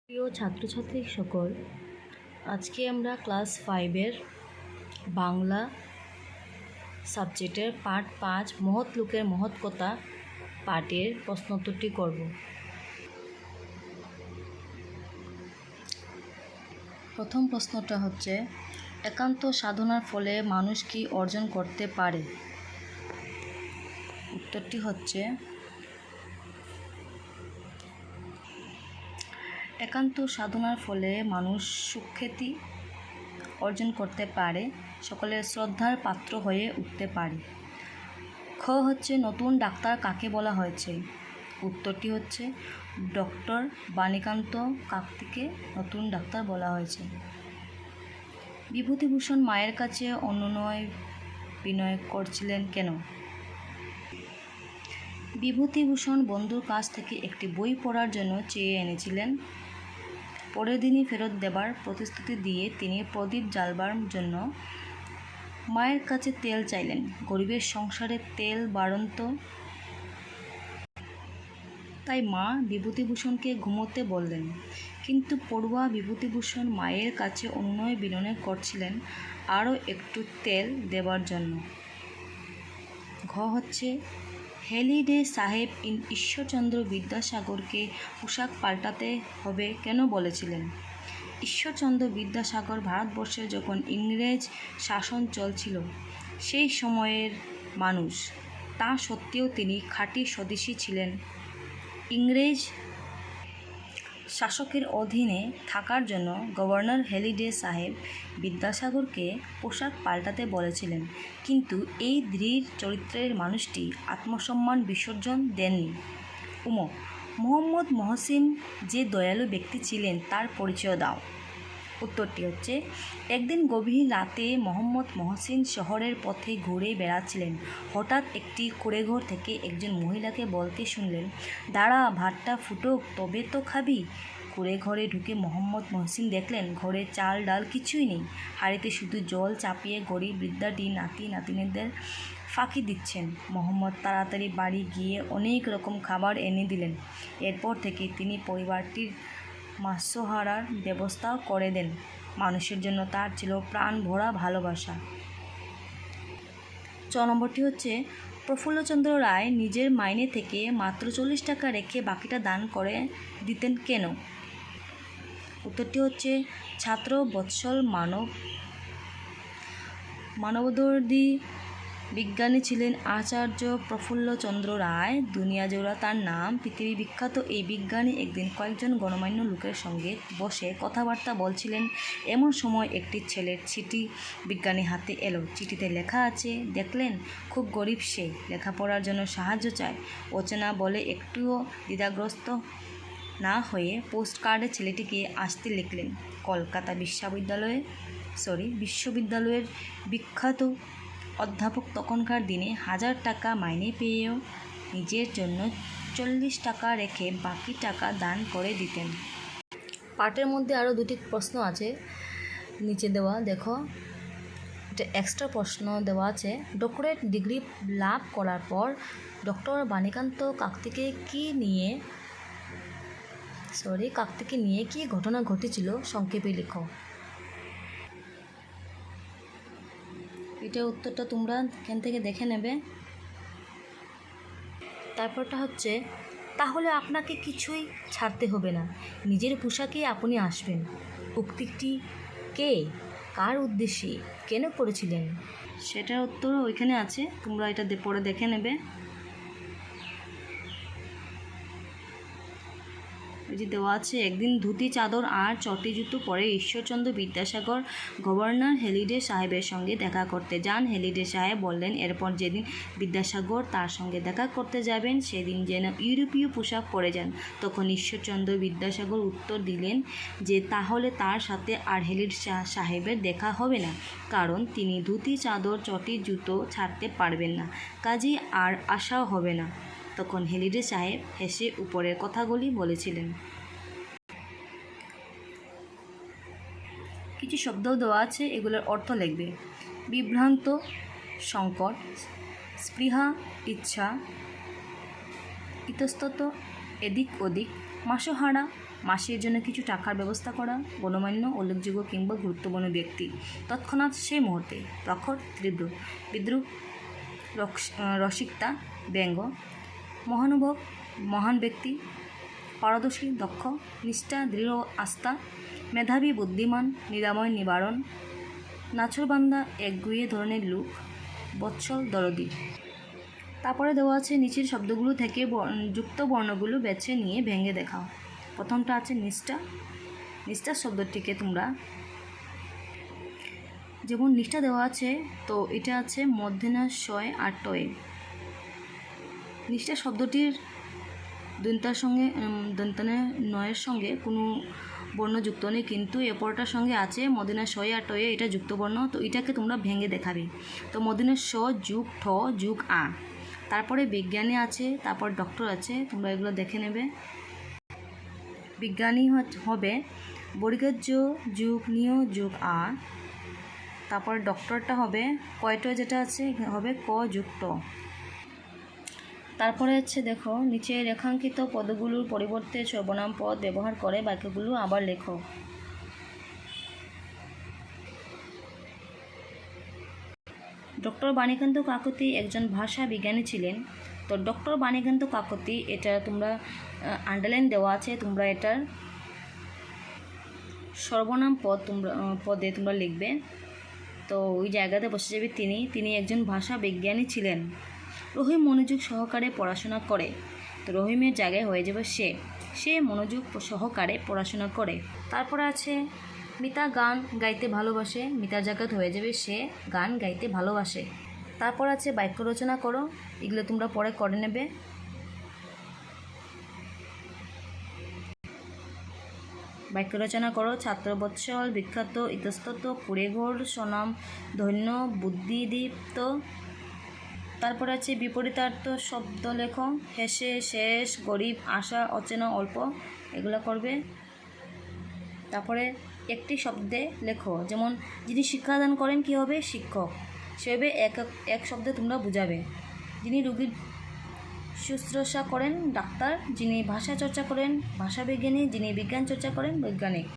প্রিয় ছাত্রছাত্রী সকল, আজকে আমরা ক্লাস 5-এর বাংলা সাবজেক্টের পার্ট 5 মহৎ লোকের মহৎ কথা পাঠের প্রশ্নোত্তরটি করব। প্রথম প্রশ্নটা হচ্ছে, একান্ত সাধনার ফলে মানুষ কি অর্জন করতে পারে? উত্তরটি হচ্ছে, একান্ত সাধনার ফলে মানুষ সুখ্যাতি অর্জন করতে পারে, সকলের শ্রদ্ধার পাত্র হয়ে উঠতে পারে। খ হচ্ছে, নতুন ডাক্তার কাকে বলা হয়েছে? উত্তরটি হচ্ছে, ডক্টর বাণীকান্ত কাকতিকে নতুন ডাক্তার বলা হয়েছে। বিভূতিভূষণ মায়ের কাছে অনুনয় বিনয় করছিলেন কেন? বিভূতিভূষণ বন্ধুর কাছ থেকে একটি বই পড়ার জন্য চেয়ে এনেছিলেন। পরের দিনই ফেরত দেবার প্রতিশ্রুতি দিয়ে তিনি প্রদীপ জ্বালবার জন্য মায়ের কাছে তেল চাইলেন। গরিবের সংসারে তেল বাড়ন্ত, তাই মা বিভূতিভূষণকে ঘুমোতে বললেন। কিন্তু পড়ুয়া বিভূতিভূষণ মায়ের কাছে অনুনয় বিনয় করছিলেন আরও একটু তেল দেবার জন্য। ঘ হচ্ছে, হেলিডে সাহেব ঈশ্বরচন্দ্র বিদ্যাসাগরকে পোশাক পাল্টাতে হবে কেন বলেছিলেন? ঈশ্বরচন্দ্র বিদ্যাসাগর ভারতবর্ষে যখন ইংরেজ শাসন চলছিল সেই সময়ের মানুষ, তা সত্ত্বেও তিনি খাঁটি স্বদেশী ছিলেন। ইংরেজ শাসকের অধীনে থাকার জন্য গভর্নর হেলিডে সাহেব বিদ্যাসাগরকে পোশাক পাল্টাতে বলেছিলেন, কিন্তু এই দৃঢ় চরিত্রের মানুষটি আত্মসম্মান বিসর্জন দেননি। মোহাম্মদ মহসিন যে দয়ালু ব্যক্তি ছিলেন তার পরিচয় দাও। উত্তরটি হচ্ছে, একদিন গভীর রাতে মোহাম্মদ মহসিন শহরের পথে ঘুরে বেড়াচ্ছিলেন। হঠাৎ একটি কুঁড়েঘর থেকে একজন মহিলাকে বলতে শুনলেন, দাঁড়া, ভাতটা ফুটুক তবে তো খাবি। কুঁড়েঘরে ঢুকে মোহাম্মদ মহসিন দেখলেন ঘরে চাল ডাল কিছুই নেই। হাঁড়িতে শুধু জল চাপিয়ে গরিব বৃদ্ধাটি নাতি নাতনিদের ফাঁকি দিচ্ছেন। মোহাম্মদ তাড়াতাড়ি বাড়ি গিয়ে অনেক রকম খাবার এনে দিলেন। এরপর থেকে তিনি পরিবারটির মাসোহারার ব্যবস্থা করে দেন। মানুষের জন্য তার ছিল প্রাণ ভরা ভালোবাসা। চ নম্বরটি হচ্ছে, প্রফুল্লচন্দ্র রায় নিজের মাইনে থেকে মাত্র 40 টাকা রেখে বাকিটা দান করে দিতেন কেন? উত্তরটি হচ্ছে, ছাত্র বৎসল মানবদর্দী বিজ্ঞানী ছিলেন আচার্য প্রফুল্লচন্দ্র রায়। দুনিয়াজোড়া তার নাম, পৃথিবী বিখ্যাত এই বিজ্ঞানী একদিন কয়েকজন গণ্যমান্য লোকের সঙ্গে বসে কথাবার্তা বলছিলেন। এমন সময় একটি ছেলের চিঠি বিজ্ঞানীর হাতে এলো। চিঠিতে লেখা আছে, দেখলেন খুব গরিব সে, লেখাপড়ার জন্য সাহায্য চায়। অচেনা বলে একটুও দ্বিধাগ্রস্ত না হয়ে পোস্ট কার্ডে ছেলেটিকে আসতে লিখলেন। কলকাতা বিশ্ববিদ্যালয়ের বিখ্যাত অধ্যাপক তখনকার দিনে 1000 টাকা মাইনে পেয়েও নিজের জন্য 40 টাকা রেখে বাকি টাকা দান করে দিতেন। পার্টের মধ্যে আরও দুটি প্রশ্ন আছে নিচে দেওয়া, দেখো এটা এক্সট্রা প্রশ্ন দেওয়া আছে। ডক্টরেট ডিগ্রি লাভ করার পর ডক্টর বাণীকান্ত কাকতিকে নিয়ে কি ঘটনা ঘটেছিল সংক্ষেপে লেখো। এটা উত্তরটা তোমরা এখান থেকে দেখে নেবে। তারপরটা হচ্ছে, তাহলে আপনাকে কিছুই ছাড়তে হবে না, নিজের পোশাকেই আপনি আসবেন। উক্তিটি কে, কার উদ্দেশ্যে, কেন করেছিলেন? সেটার উত্তর ওইখানে আছে, তোমরা এটা পরে দেখে নেবে। এই যে দেওয়া আছে, একদিন ধুতি চাদর আর চটি জুতো পরে ঈশ্বরচন্দ্র বিদ্যাসাগর গভর্নর হেলিডে সাহেবের সঙ্গে দেখা করতে যান। হেলিডে সাহেব বললেন, এরপর যেদিন বিদ্যাসাগর তার সঙ্গে দেখা করতে যাবেন সেদিন যেন ইউরোপীয় পোশাক পরে যান। তখন ঈশ্বরচন্দ্র বিদ্যাসাগর উত্তর দিলেন যে তাহলে তার সাথে আর হেলিডে সাহেবের দেখা হবে না, কারণ তিনি ধুতি চাদর চটি জুতো ছাড়তে পারবেন না, কাজেই আর আশাও হবে না। তখন হেলিডে সাহেব হেসে উপরের কথাগুলি বলেছিলেন। কিছু শব্দও দেওয়া আছে, এগুলোর অর্থ লিখবে। বিভ্রান্ত, সংকট, স্পৃহা, ইচ্ছা, ইতস্তত, এদিক ওদিক, মাসোহারা, মাসির জন্য কিছু টাকার ব্যবস্থা করা, গণ্যমান্য উল্লেখযোগ্য কিংবা গুরুত্বপূর্ণ ব্যক্তি, তৎক্ষণাৎ সেই মুহূর্তে, প্রখর তীব্র বিদ্রুপ, রসিকতা, ব্যঙ্গ, মহানুভব, মহান ব্যক্তি, পারদর্শী, দক্ষ, নিষ্ঠা, দৃঢ় আস্থা, মেধাবী, বুদ্ধিমান, নিরাময়, নিবারণ, নাছোড়বান্দা, একগুঁয়ে ধরনের লোক, বৎসল, দরদি। তারপরে দেওয়া আছে নিচের শব্দগুলো থেকে যুক্ত বর্ণগুলো বেছে নিয়ে ভেঙে দেখাও। প্রথমটা আছে নিষ্ঠা। নিষ্ঠা শব্দটিকে তোমরা যেমন নিষ্ঠা দেওয়া আছে, তো এটা আছে মধ্যনা শয় আর টয়ে। নিষ্ঠা শব্দটির দন্তার সঙ্গে দন্তনে নয়ের সঙ্গে কোনো বর্ণ যুক্ত নেই, কিন্তু এরপরটার সঙ্গে আছে মদিনা শয় আর টয়ে, এটা যুক্ত বর্ণ। তো এটাকে তোমরা ভেঙে দেখাবে। তো মদিনা স যুগ ঠ যুগ আ, তারপরে বিজ্ঞানী আছে, তারপর ডক্টর আছে, তোমরা এগুলো দেখে নেবে। বিজ্ঞানী হবে বর্গজ যুগ নিয় যুগ আ, তারপর ডক্টরটা হবে কয়টো যেটা আছে হবে ক যুগ ট। তারপরে হচ্ছে দেখো নিচে রেখাঙ্কিত পদগুলোর পরিবর্তে সর্বনাম পদ ব্যবহার করে বাক্যগুলো আবার লেখো। ডক্টর বাণীকান্ত কাকতি একজন ভাষা বিজ্ঞানী ছিলেন। তো ডক্টর বাণীকান্ত কাকতি, এটা তোমরা আন্ডারলাইন দেওয়া আছে, তোমরা এটার সর্বনাম পদে তোমরা লিখবে। তো ওই জায়গাতে বসে যাবে তিনি একজন ভাষা বিজ্ঞানী ছিলেন। রহিম মনোযোগ সহকারে পড়াশোনা করে। তো রহিমের জায়গায় হয়ে যাবে সে মনোযোগ সহকারে পড়াশোনা করে। তারপরে আছে মিতা গান গাইতে ভালোবাসে, মিতার জায়গায় হয়ে যাবে সে গান গাইতে ভালোবাসে। তারপর আছে বাক্য রচনা করো, এগুলো তোমরা পরে করে নেবে। বাক্য রচনা করো। ছাত্রবৎসল, বিখ্যাত, ইতস্তত, কুড়েঘর, স্বনাম ধন্য, বুদ্ধিদীপ্ত। তারপর আছে বিপরীতার্থ শব্দ লেখো। হেসে, শেষ, গরিব, আশা, অচেনা, অল্প, এগুলো করবে। তারপরে একটি শব্দে লেখো, যেমন যিনি শিক্ষাদান করেন কী হবে শিক্ষক, সেভাবে এক শব্দে তোমরা বুঝাবে। যিনি রোগীর শুশ্রূষা করেন ডাক্তার, যিনি ভাষা চর্চা করেন ভাষাবিজ্ঞানী, যিনি বিজ্ঞান চর্চা করেন বৈজ্ঞানিক।